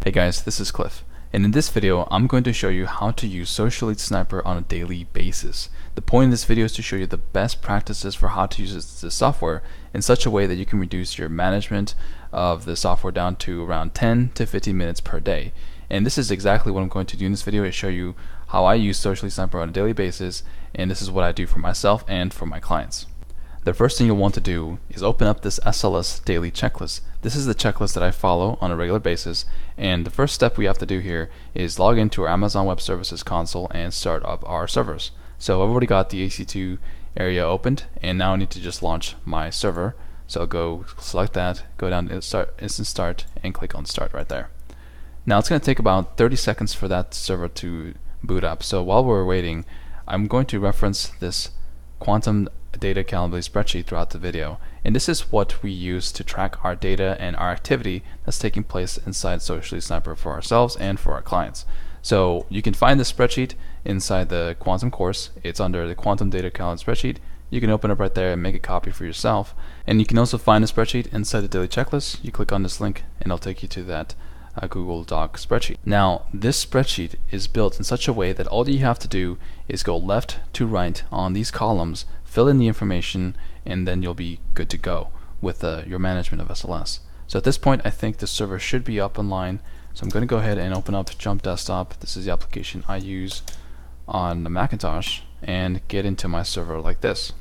Hey guys, this is Cliff, and in this video I'm going to show you how to use Social Lead Sniper on a daily basis. The point of this video is to show you the best practices for how to use this software in such a way that you can reduce your management of the software down to around 10 to 15 minutes per day. And this is exactly what I'm going to do in this video, is show you how I use Social Lead Sniper on a daily basis, and this is what I do for myself and for my clients. The first thing you'll want to do is open up this SLS daily checklist. This is the checklist that I follow on a regular basis, and the first step we have to do here is log into our Amazon Web Services console and start up our servers. So I've already got the AC2 area opened, and now I need to just launch my server. So I'll go select that, go down to Instant Start, and click on Start right there. Now it's going to take about 30 seconds for that server to boot up. So while we're waiting, I'm going to reference this quantum data accountability spreadsheet throughout the video, and this is what we use to track our data and our activity that's taking place inside Social Lead Sniper for ourselves and for our clients. So you can find the spreadsheet inside the quantum course. It's under the quantum data account spreadsheet. You can open up right there and make a copy for yourself, and you can also find the spreadsheet inside the daily checklist. You click on this link and it'll take you to that Google Doc spreadsheet. Now this spreadsheet is built in such a way that all you have to do is go left to right on these columns, fill in the information, and then you'll be good to go with your management of SLS. So at this point I think the server should be up online, so I'm going to go ahead and open up Jump Desktop. This is the application I use on the Macintosh, and get into my server like this.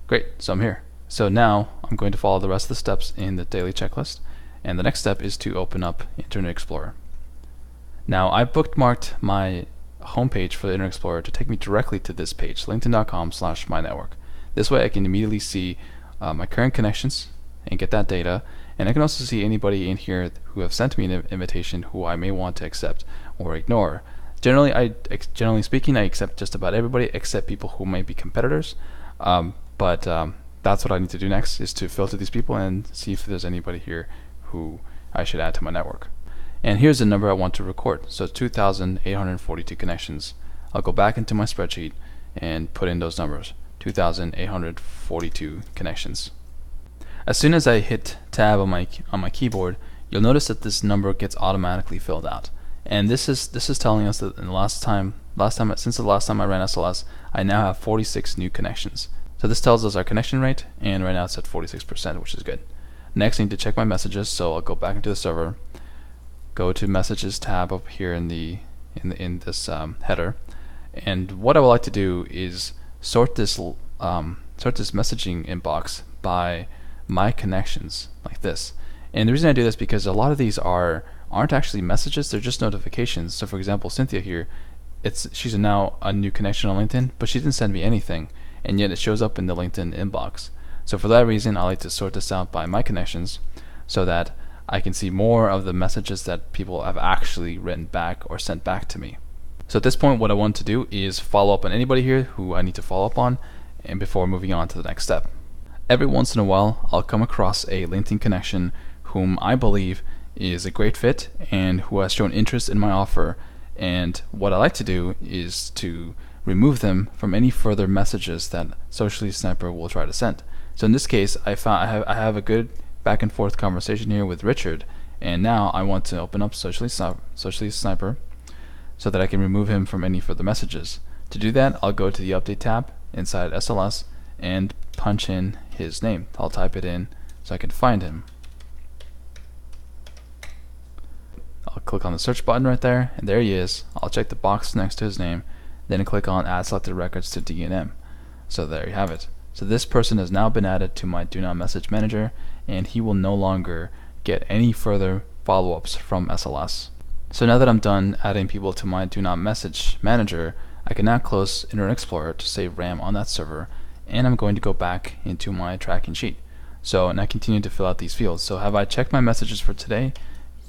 Great, so I'm here. So now I'm going to follow the rest of the steps in the daily checklist, and the next step is to open up Internet Explorer. Now I bookmarked my homepage for the Internet Explorer to take me directly to this page, linkedin.com/mynetwork. This way I can immediately see my current connections and get that data, and I can also see anybody in here who have sent me an invitation who I may want to accept or ignore. Generally speaking, I accept just about everybody except people who might be competitors, but that's what I need to do next, is to filter these people and see if there's anybody here who I should add to my network. And here's the number I want to record, so 2,842 connections. I'll go back into my spreadsheet and put in those numbers, 2,842 connections. As soon as I hit tab on my keyboard, you'll notice that this number gets automatically filled out. And this is telling us that since the last time I ran SLS, I now have 46 new connections. So this tells us our connection rate, and right now it's at 46%, which is good. Next I need to check my messages, so I'll go back into the server, go to Messages tab up here in this header, and what I would like to do is sort this messaging inbox by my connections like this. And the reason I do this is because a lot of these aren't actually messages, they're just notifications. So for example, Cynthia here, she's now a new connection on LinkedIn, but she didn't send me anything, and yet it shows up in the LinkedIn inbox. So for that reason, I like to sort this out by my connections so that I can see more of the messages that people have actually written back or sent back to me. So at this point, what I want to do is follow up on anybody here who I need to follow up on, and before moving on to the next step. Every once in a while, I'll come across a LinkedIn connection whom I believe is a great fit and who has shown interest in my offer, and what I like to do is to remove them from any further messages that Social Lead Sniper will try to send. So in this case, I have a good back and forth conversation here with Richard, and now I want to open up Social Lead Sniper so that I can remove him from any further messages. To do that, I'll go to the Update tab inside SLS and punch in his name. I'll type it in so I can find him. I'll click on the search button right there, and there he is. I'll check the box next to his name, then click on Add Selected Records to D&M. So there you have it. So this person has now been added to my Do Not Message Manager, and he will no longer get any further follow-ups from SLS. So now that I'm done adding people to my Do Not Message Manager, I can now close Internet Explorer to save RAM on that server, and I'm going to go back into my tracking sheet. So, and I continue to fill out these fields. So have I checked my messages for today?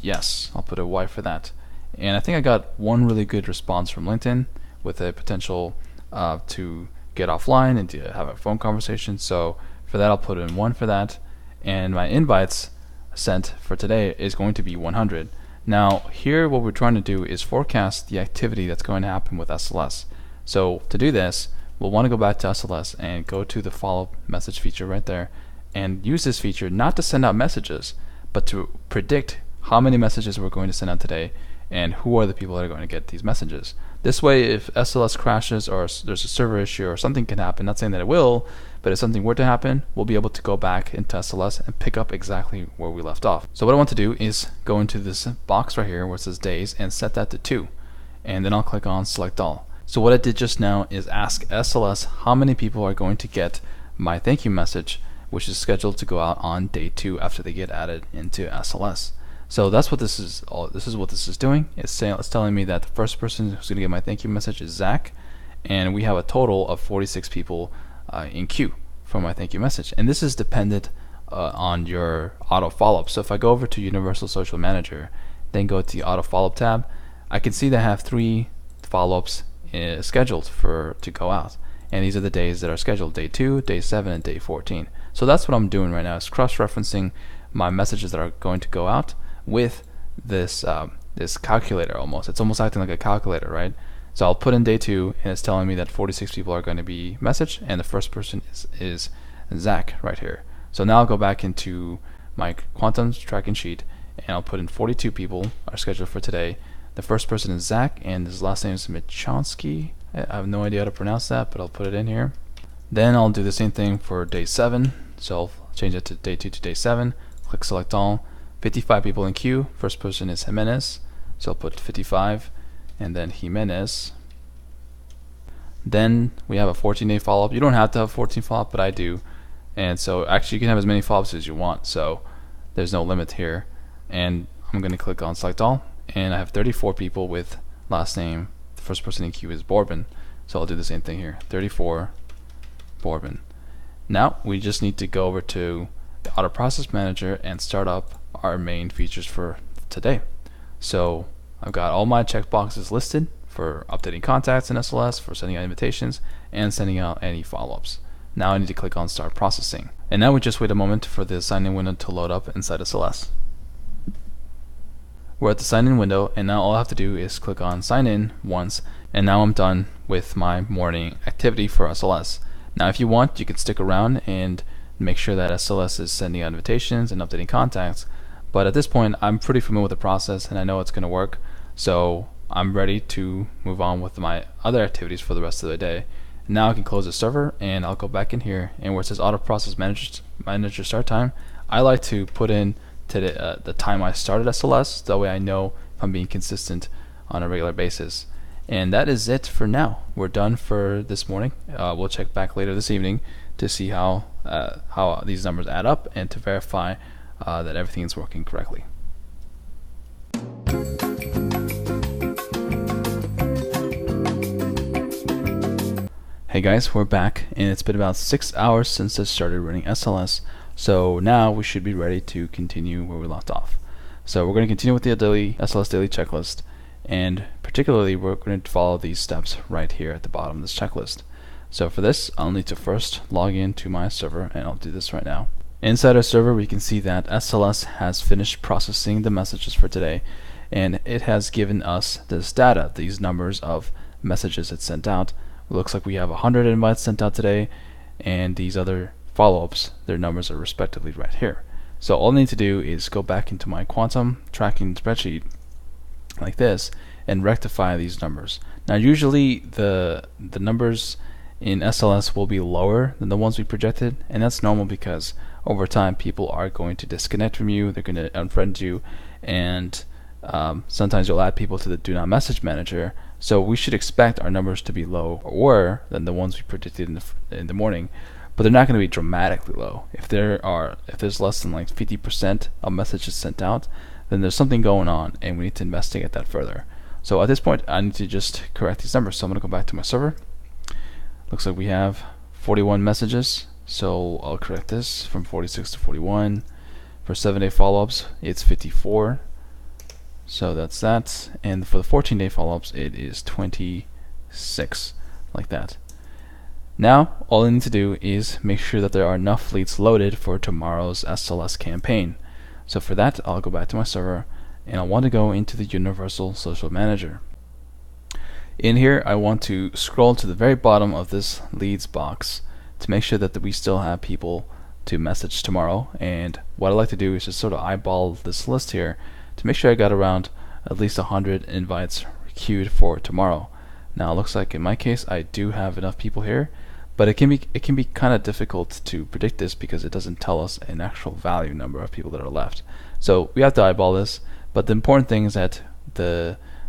Yes, I'll put a Y for that. And I think I got one really good response from LinkedIn with a potential to get offline and to have a phone conversation. So for that, I'll put in 1 for that, and my invites sent for today is going to be 100. Now here what we're trying to do is forecast the activity that's going to happen with SLS. So to do this, we'll want to go back to SLS and go to the follow message feature right there, and use this feature not to send out messages, but to predict how many messages we're going to send out today, and who are the people that are going to get these messages. This way, if SLS crashes or there's a server issue or something can happen, not saying that it will, but if something were to happen, we'll be able to go back into SLS and pick up exactly where we left off. So what I want to do is go into this box right here where it says days and set that to 2. And then I'll click on select all. So what I did just now is ask SLS how many people are going to get my thank you message, which is scheduled to go out on day 2 after they get added into SLS. So that's what this is. This is what this is doing. It's telling me that the first person who's going to get my thank you message is Zach, and we have a total of 46 people in queue for my thank you message. And this is dependent on your auto follow-up. So if I go over to Universal Social Manager, then go to the auto follow-up tab, I can see that I have 3 follow-ups scheduled to go out. And these are the days that are scheduled: day 2, day 7, and day 14. So that's what I'm doing right now, is cross-referencing my messages that are going to go out with this this calculator. It's almost acting like a calculator, right? So I'll put in day 2, and it's telling me that 46 people are going to be messaged, and the first person is Zach right here. So now I'll go back into my quantum tracking sheet, and I'll put in 42 people are scheduled for today. The first person is Zach, and his last name is Michonsky. I have no idea how to pronounce that, but I'll put it in here. Then I'll do the same thing for day 7. So I'll change it to day 2 to day 7. Click select all. 55 people in queue. First person is Jimenez, so I'll put 55, and then Jimenez. Then we have a 14-day follow-up. You don't have to have 14 follow-up, but I do. And so actually you can have as many follow-ups as you want, so there's no limit here. And I'm going to click on select all, and I have 34 people with last name. The first person in queue is Bourbon, so I'll do the same thing here. 34 Bourbon. Now we just need to go over to the Auto Process Manager and start up our main features for today. So I've got all my checkboxes listed for updating contacts in SLS, for sending out invitations, and sending out any follow-ups. Now I need to click on Start Processing. And now we just wait a moment for the sign-in window to load up inside SLS. We're at the sign-in window, and now all I have to do is click on Sign In once, and now I'm done with my morning activity for SLS. Now if you want, you can stick around and make sure that SLS is sending out invitations and updating contacts. But at this point, I'm pretty familiar with the process and I know it's going to work. So I'm ready to move on with my other activities for the rest of the day. Now I can close the server, and I'll go back in here, and where it says Auto Process Manager Start Time, I like to put in to the time I started SLS. That way I know if I'm being consistent on a regular basis. And that is it for now. We're done for this morning. We'll check back later this evening to see how these numbers add up and to verify that everything is working correctly. Hey guys, we're back, and it's been about 6 hours since I started running SLS, so now we should be ready to continue where we left off. So we're going to continue with the SLS daily checklist, and particularly we're going to follow these steps right here at the bottom of this checklist. So for this, I'll need to first log into my server, and I'll do this right now. Inside our server, we can see that SLS has finished processing the messages for today, and it has given us this data, these numbers of messages it sent out. It looks like we have 100 invites sent out today, and these other follow-ups, their numbers are respectively right here. So all I need to do is go back into my quantum tracking spreadsheet like this and rectify these numbers. Now usually the numbers in SLS will be lower than the ones we projected, and that's normal because over time people are going to disconnect from you, they're going to unfriend you, and sometimes you'll add people to the do not message manager. So we should expect our numbers to be lower than the ones we predicted in the morning, but they're not going to be dramatically low. If there's less than like 50% of messages sent out, then there's something going on and we need to investigate that further. So at this point I need to just correct these numbers. So I'm going to go back to my server. Looks like we have 41 messages, so I'll correct this from 46 to 41. For 7-day follow-ups it's 54. So that's that, and for the 14-day follow-ups it is 26, like that. Now all I need to do is make sure that there are enough leads loaded for tomorrow's SLS campaign. So for that I'll go back to my server, and I want to go into the Universal Social Manager. In here I want to scroll to the very bottom of this leads box to make sure that we still have people to message tomorrow, and what I like to do is just sort of eyeball this list here to make sure I got around at least 100 invites queued for tomorrow. Now it looks like in my case I do have enough people here, but it can be kind of difficult to predict this because it doesn't tell us an actual value number of people that are left. So we have to eyeball this, but the important thing is that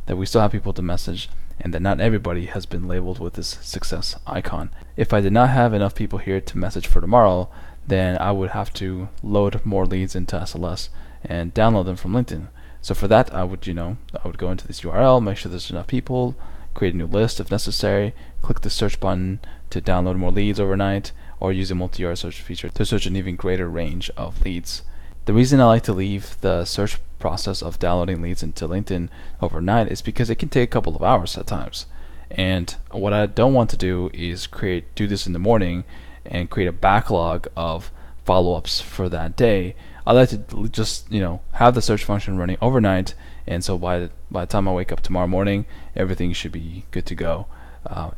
we still have people to message, and that not everybody has been labeled with this success icon. If I did not have enough people here to message for tomorrow, then I would have to load more leads into SLS and download them from LinkedIn. So for that, I would go into this URL, make sure there's enough people, create a new list if necessary, click the search button to download more leads overnight, or use a multi-URL search feature to search an even greater range of leads. The reason I like to leave the search process of downloading leads into LinkedIn overnight is because it can take a couple of hours at times. And what I don't want to do is do this in the morning and create a backlog of follow-ups for that day. I like to just have the search function running overnight, and so by the time I wake up tomorrow morning, everything should be good to go.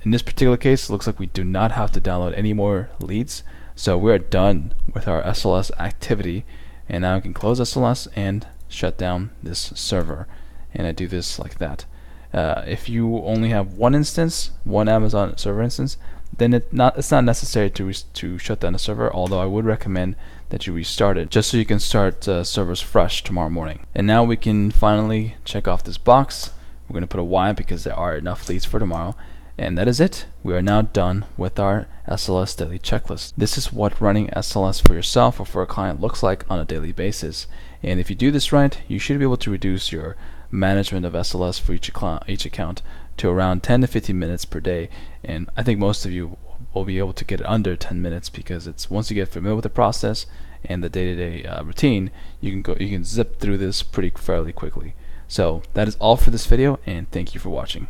In this particular case, it looks like we do not have to download any more leads, so we're done with our SLS activity. And now I can close SLS and shut down this server, and I do this like that. If you only have one Amazon server instance, then it's not necessary to shut down the server, although I would recommend that you restart it just so you can start servers fresh tomorrow morning. And now we can finally check off this box. We're going to put a Y because there are enough leads for tomorrow. And that is it. We are now done with our SLS daily checklist. This is what running SLS for yourself or for a client looks like on a daily basis. And if you do this right, you should be able to reduce your management of SLS for each account to around 10 to 15 minutes per day. And I think most of you will be able to get it under 10 minutes because it's once you get familiar with the process and the day-to-day routine, you can zip through this fairly quickly. So that is all for this video, and thank you for watching.